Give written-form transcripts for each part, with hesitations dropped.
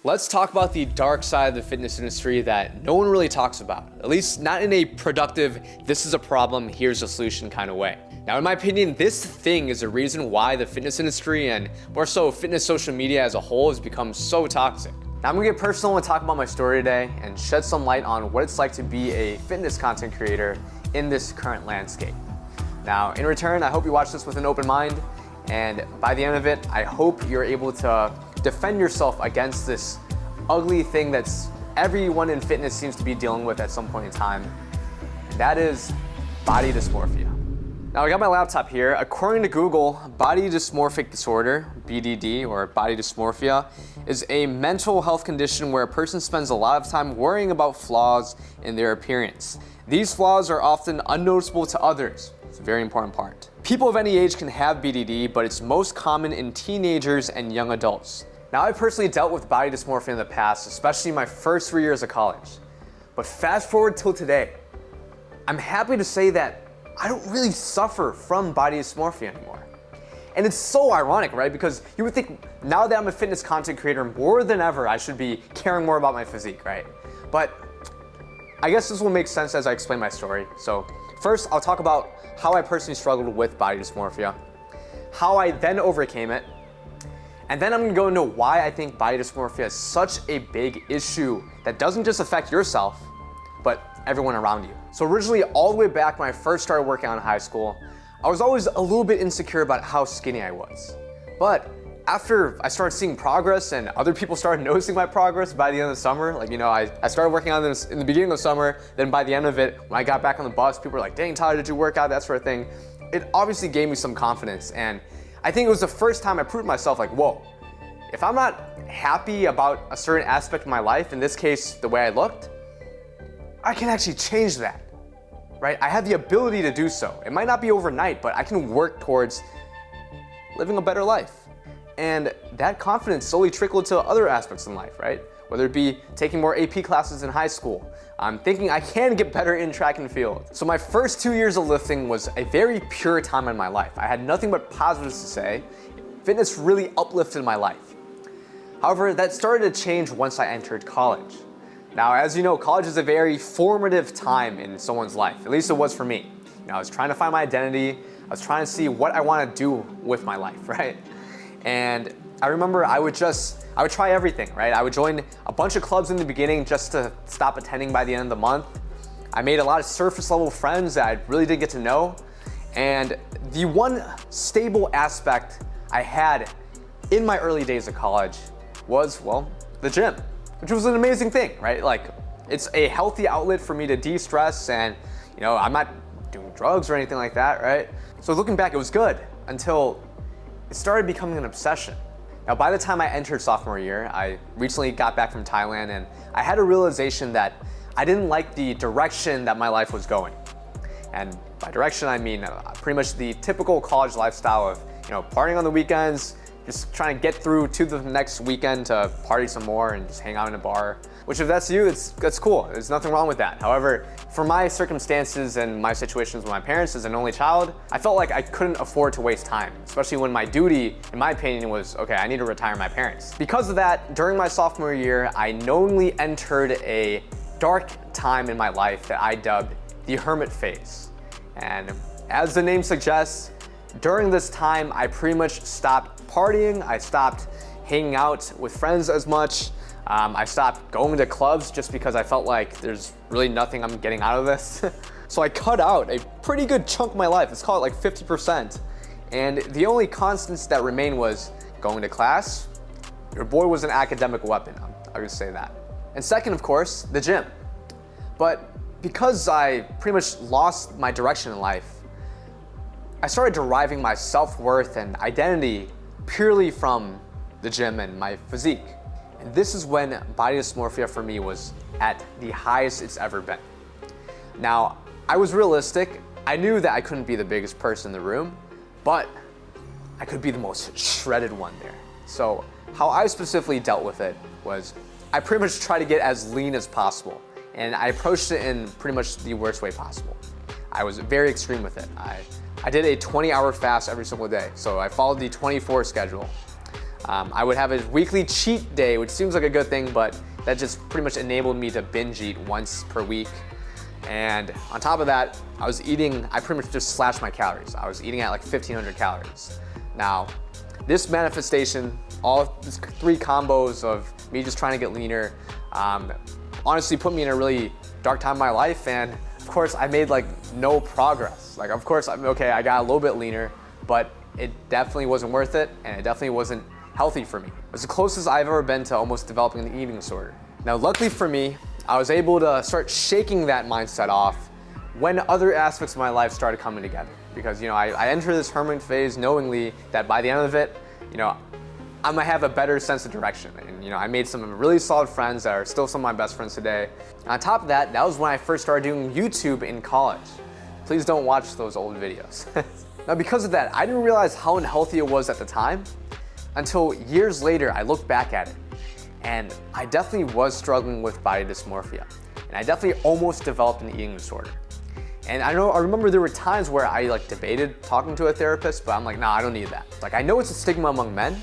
Let's talk about the dark side of the fitness industry that no one really talks about, at least not in a productive, this is a problem, here's a solution kind of way. Now, in my opinion, this thing is the reason why the fitness industry and more so fitness social media as a whole has become so toxic. Now, I'm gonna get personal and talk about my story today and shed some light on what it's like to be a fitness content creator in this current landscape. Now, in return, I hope you watch this with an open mind, and by the end of it, I hope you're able to defend yourself against this ugly thing that's everyone in fitness seems to be dealing with at some point in time, and that is body dysmorphia. Now, I got my laptop here. According to Google, body dysmorphic disorder, BDD, or body dysmorphia, is a mental health condition where a person spends a lot of time worrying about flaws in their appearance. These flaws are often unnoticeable to others. It's a very important part. People of any age can have BDD, but it's most common in teenagers and young adults. Now, I've personally dealt with body dysmorphia in the past, especially my first 3 years of college. But fast forward till today, I'm happy to say that I don't really suffer from body dysmorphia anymore. And it's so ironic, right? Because you would think now that I'm a fitness content creator more than ever, I should be caring more about my physique, right? But I guess this will make sense as I explain my story. So first, I'll talk about how I personally struggled with body dysmorphia, how I then overcame it, and then I'm gonna go into why I think body dysmorphia is such a big issue that doesn't just affect yourself, but everyone around you. So originally, all the way back when I first started working out in high school, I was always a little bit insecure about how skinny I was. But after I started seeing progress and other people started noticing my progress by the end of the summer, I started working on this in the beginning of the summer, then by the end of it, when I got back on the bus, people were like, dang, Tyler, did you work out, that sort of thing. It obviously gave me some confidence, and I think it was the first time I proved myself like, whoa, if I'm not happy about a certain aspect of my life, in this case, the way I looked, I can actually change that, right? I have the ability to do so. It might not be overnight, but I can work towards living a better life. And that confidence slowly trickled to other aspects in life, right? Whether it be taking more AP classes in high school, I'm thinking I can get better in track and field. So my first 2 years of lifting was a very pure time in my life. I had nothing but positives to say. Fitness really uplifted my life. However, that started to change once I entered college. Now, as you know, college is a very formative time in someone's life. At least it was for me. I was trying to find my identity. I was trying to see what I want to do with my life, right? And I remember I would try everything, right? I would join a bunch of clubs in the beginning just to stop attending by the end of the month. I made a lot of surface level friends that I really didn't get to know. And the one stable aspect I had in my early days of college was, well, the gym, which was an amazing thing, right? Like, it's a healthy outlet for me to de-stress, and I'm not doing drugs or anything like that, right? So looking back, it was good until it started becoming an obsession. Now, by the time I entered sophomore year, I recently got back from Thailand, and I had a realization that I didn't like the direction that my life was going. And by direction, I mean pretty much the typical college lifestyle of, partying on the weekends, just trying to get through to the next weekend to party some more and just hang out in a bar. Which, if that's you, that's cool. There's nothing wrong with that. However, for my circumstances and my situations with my parents as an only child, I felt like I couldn't afford to waste time, especially when my duty, in my opinion, was, okay, I need to retire my parents. Because of that, during my sophomore year, I knowingly entered a dark time in my life that I dubbed the hermit phase. And as the name suggests, during this time, I pretty much stopped partying. I stopped hanging out with friends as much. I stopped going to clubs just because I felt like there's really nothing I'm getting out of this. So I cut out a pretty good chunk of my life. Let's call it like 50%. And the only constants that remained was going to class. Your boy was an academic weapon, I'm gonna say that. And second, of course, the gym. But because I pretty much lost my direction in life, I started deriving my self-worth and identity purely from the gym and my physique. And this is when body dysmorphia for me was at the highest it's ever been. Now, I was realistic. I knew that I couldn't be the biggest person in the room, but I could be the most shredded one there. So how I specifically dealt with it was I pretty much tried to get as lean as possible, and I approached it in pretty much the worst way possible. I was very extreme with it. I did a 20-hour fast every single day, so I followed the 24 schedule. I would have a weekly cheat day, which seems like a good thing, but that just pretty much enabled me to binge eat once per week. And on top of that, I pretty much just slashed my calories. I was eating at like 1,500 calories. Now, this manifestation, all these 3 combos of me just trying to get leaner, honestly put me in a really dark time in my life. And of course, I made like no progress. Like, of course, okay, I got a little bit leaner, but it definitely wasn't worth it, and it definitely wasn't healthy for me. It was the closest I've ever been to almost developing an eating disorder. Now, luckily for me, I was able to start shaking that mindset off when other aspects of my life started coming together. Because, I entered this hermit phase knowingly that by the end of it, I'm gonna have a better sense of direction. And, I made some really solid friends that are still some of my best friends today. And on top of that, that was when I first started doing YouTube in college. Please don't watch those old videos. Now, because of that, I didn't realize how unhealthy it was at the time until years later I looked back at it. And I definitely was struggling with body dysmorphia. And I definitely almost developed an eating disorder. And I remember there were times where I debated talking to a therapist, but I'm like, nah, I don't need that. I know it's a stigma among men,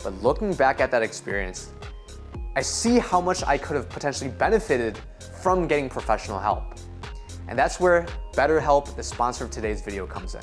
but looking back at that experience, I see how much I could have potentially benefited from getting professional help. And that's where BetterHelp, the sponsor of today's video, comes in.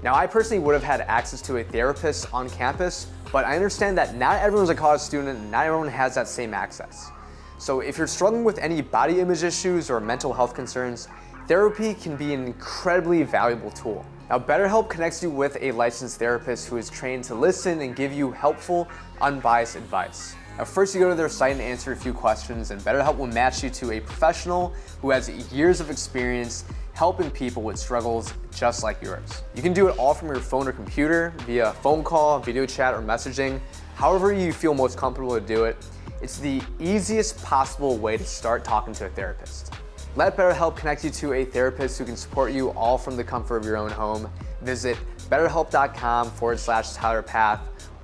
Now, I personally would have had access to a therapist on campus, but I understand that not everyone's a college student and not everyone has that same access. So if you're struggling with any body image issues or mental health concerns, therapy can be an incredibly valuable tool. Now, BetterHelp connects you with a licensed therapist who is trained to listen and give you helpful, unbiased advice. Now, first you go to their site and answer a few questions, and BetterHelp will match you to a professional who has years of experience helping people with struggles just like yours. You can do it all from your phone or computer, via phone call, video chat, or messaging. However you feel most comfortable to do it, it's the easiest possible way to start talking to a therapist. Let BetterHelp connect you to a therapist who can support you all from the comfort of your own home. Visit betterhelp.com/TylerPath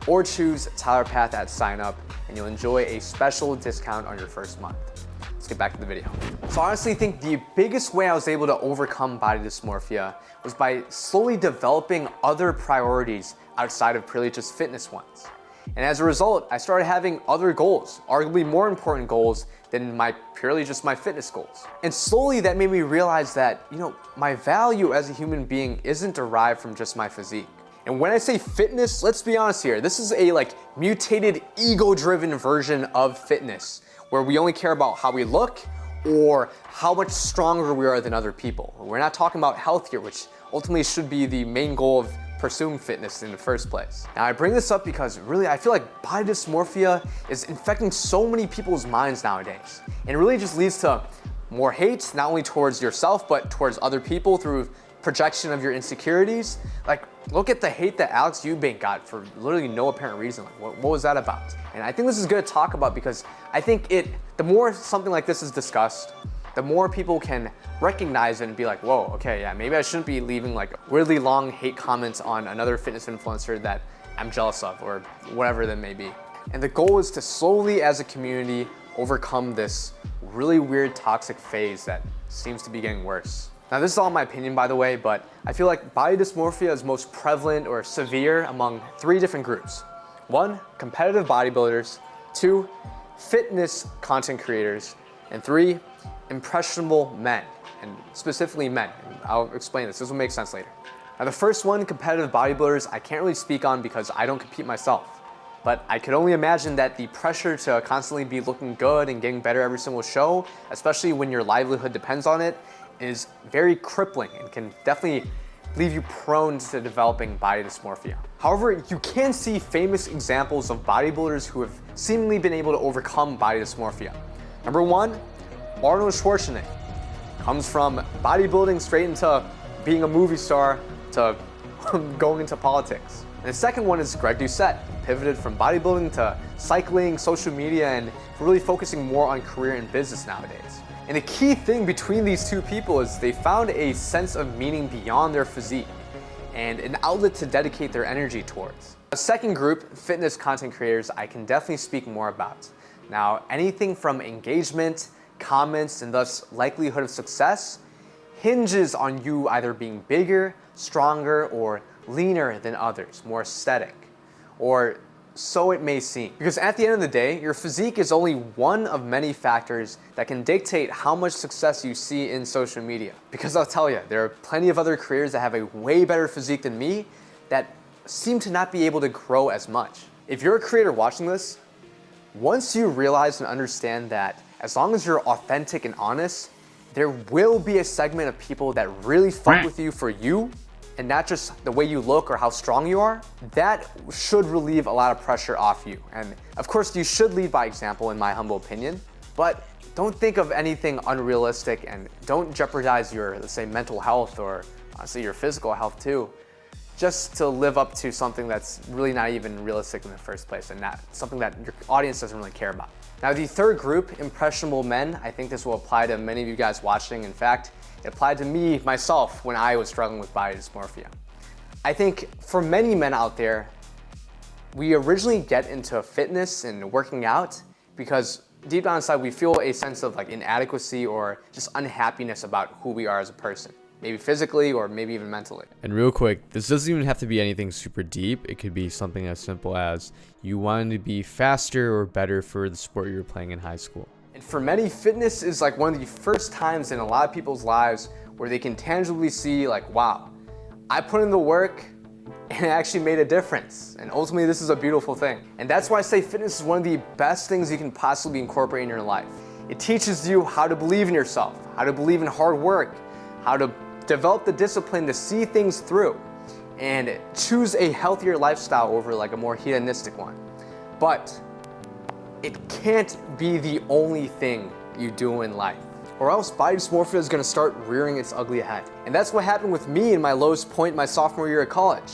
or choose TylerPath at sign up, and you'll enjoy a special discount on your first month. Let's get back to the video. So I honestly think the biggest way I was able to overcome body dysmorphia was by slowly developing other priorities outside of purely just fitness ones. And as a result, I started having other goals, arguably more important goals than purely just my fitness goals. And slowly that made me realize that, my value as a human being isn't derived from just my physique. And when I say fitness, let's be honest here, this is a mutated ego-driven version of fitness, where we only care about how we look or how much stronger we are than other people. We're not talking about health here, which ultimately should be the main goal of pursuing fitness in the first place. Now, I bring this up because really I feel like body dysmorphia is infecting so many people's minds nowadays. And it really just leads to more hate, not only towards yourself, but towards other people through projection of your insecurities. Look at the hate that Alex Eubank got for literally no apparent reason. What was that about? And I think this is good to talk about because I think the more something like this is discussed, the more people can recognize it and be like, whoa, okay, yeah, maybe I shouldn't be leaving weirdly long hate comments on another fitness influencer that I'm jealous of or whatever that may be. And the goal is to slowly, as a community, overcome this really weird toxic phase that seems to be getting worse. Now, this is all my opinion, by the way, but I feel like body dysmorphia is most prevalent or severe among 3 different groups. 1, competitive bodybuilders. 2, fitness content creators. And 3, impressionable men, and specifically men. And I'll explain this. This will make sense later. Now, the first one, competitive bodybuilders, I can't really speak on because I don't compete myself. But I could only imagine that the pressure to constantly be looking good and getting better every single show, especially when your livelihood depends on it, is very crippling and can definitely leave you prone to developing body dysmorphia. However, you can see famous examples of bodybuilders who have seemingly been able to overcome body dysmorphia. Number 1, Arnold Schwarzenegger. Comes from bodybuilding straight into being a movie star to going into politics. And the second one is Greg Doucette. He pivoted from bodybuilding to cycling, social media, and really focusing more on career and business nowadays. And the key thing between these 2 people is they found a sense of meaning beyond their physique and an outlet to dedicate their energy towards. The second group, fitness content creators, I can definitely speak more about. Now, anything from engagement, comments, and thus likelihood of success hinges on you either being bigger, stronger, or leaner than others, more aesthetic, or so it may seem. Because at the end of the day, your physique is only one of many factors that can dictate how much success you see in social media. Because I'll tell you, there are plenty of other creators that have a way better physique than me that seem to not be able to grow as much. If you're a creator watching this, once you realize and understand that as long as you're authentic and honest, there will be a segment of people that really fuck with you for you and not just the way you look or how strong you are, that should relieve a lot of pressure off you. And of course, you should lead by example, in my humble opinion, but don't think of anything unrealistic and don't jeopardize your, let's say, mental health or honestly your physical health too, just to live up to something that's really not even realistic in the first place and not something that your audience doesn't really care about. Now, the third group, impressionable men, I think this will apply to many of you guys watching. In fact, it applied to me, myself, when I was struggling with body dysmorphia. I think for many men out there, we originally get into fitness and working out because deep down inside, we feel a sense of like inadequacy or just unhappiness about who we are as a person. Maybe physically or maybe even mentally. And real quick, this doesn't even have to be anything super deep. It could be something as simple as you wanted to be faster or better for the sport you were playing in high school. And for many, fitness is like one of the first times in a lot of people's lives where they can tangibly see like, wow, I put in the work and it actually made a difference. And ultimately, this is a beautiful thing. And that's why I say fitness is one of the best things you can possibly incorporate in your life. It teaches you how to believe in yourself, how to believe in hard work, how to develop the discipline to see things through and choose a healthier lifestyle over like a more hedonistic one. But it can't be the only thing you do in life, or else body dysmorphia is gonna start rearing its ugly head. And that's what happened with me in my lowest point my sophomore year at college.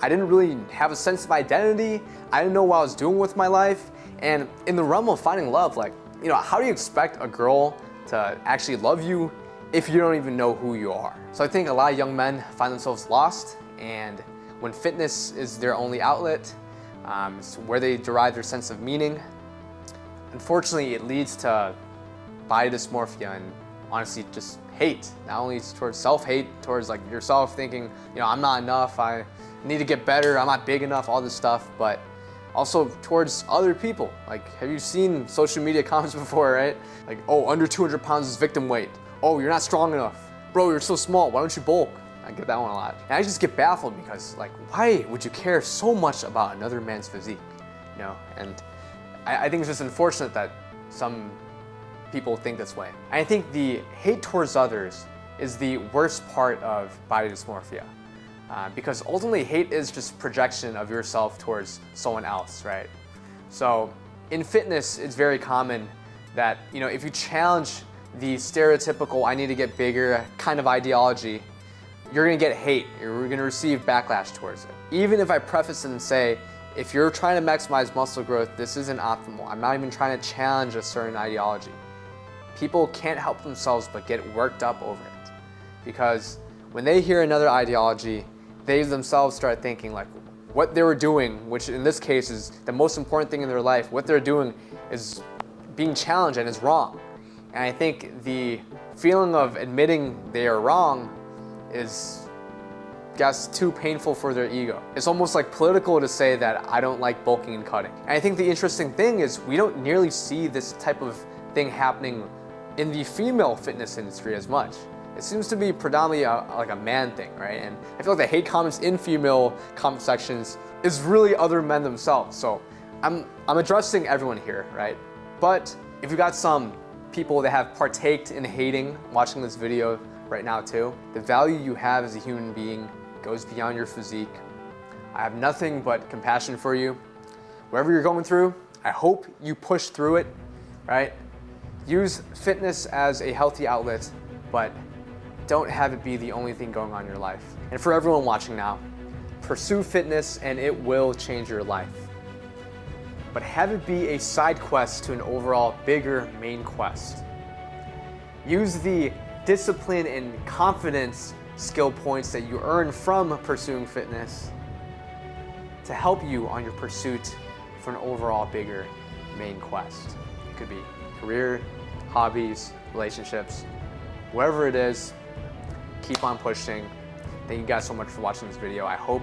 I didn't really have a sense of identity. I didn't know what I was doing with my life. And in the realm of finding love, like, you know, how do you expect a girl to actually love you if you don't even know who you are? So I think a lot of young men find themselves lost, and when fitness is their only outlet, it's where they derive their sense of meaning. Unfortunately, it leads to body dysmorphia and honestly just hate. Not only towards self-hate, towards like yourself thinking, you know, I'm not enough, I need to get better, I'm not big enough, all this stuff, but also towards other people. Like, have you seen social media comments before, right? Like, oh, under 200 pounds is victim weight. Oh, you're not strong enough. Bro, you're so small, why don't you bulk? I get that one a lot. And I just get baffled because, like, why would you care so much about another man's physique? You know, and I think it's just unfortunate that some people think this way. And I think the hate towards others is the worst part of body dysmorphia. Because ultimately hate is just projection of yourself towards someone else, right? So in fitness, it's very common that, you know, if you challenge the stereotypical I need to get bigger kind of ideology, you're gonna get hate, you're gonna receive backlash towards it. Even if I preface it and say, if you're trying to maximize muscle growth, this isn't optimal. I'm not even trying to challenge a certain ideology. People can't help themselves but get worked up over it. Because when they hear another ideology, they themselves start thinking like what they were doing, which in this case is the most important thing in their life, what they're doing is being challenged and is wrong. And I think the feeling of admitting they are wrong is, I guess, too painful for their ego. It's almost like political to say that I don't like bulking and cutting. And I think the interesting thing is we don't nearly see this type of thing happening in the female fitness industry as much. It seems to be predominantly like a man thing, right? And I feel like the hate comments in female comment sections is really other men themselves. So I'm addressing everyone here, right? But if you got some people that have partaked in hating watching this video right now too, the value you have as a human being goes beyond your physique. I have nothing but compassion for you. Whatever you're going through, I hope you push through it, right? Use fitness as a healthy outlet, but don't have it be the only thing going on in your life. And for everyone watching now, pursue fitness and it will change your life. But have it be a side quest to an overall bigger main quest. Use the discipline and confidence skill points that you earn from pursuing fitness to help you on your pursuit for an overall bigger main quest. It could be career, hobbies, relationships, whatever it is, keep on pushing. Thank you guys so much for watching this video. I hope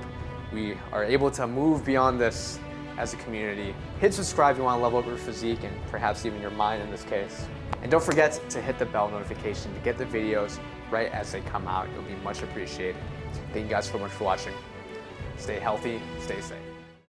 we are able to move beyond this as a community. Hit subscribe if you want to level up your physique and perhaps even your mind in this case. And don't forget to hit the bell notification to get the videos right as they come out. It'll be much appreciated. Thank you guys so much for watching. Stay healthy, stay safe.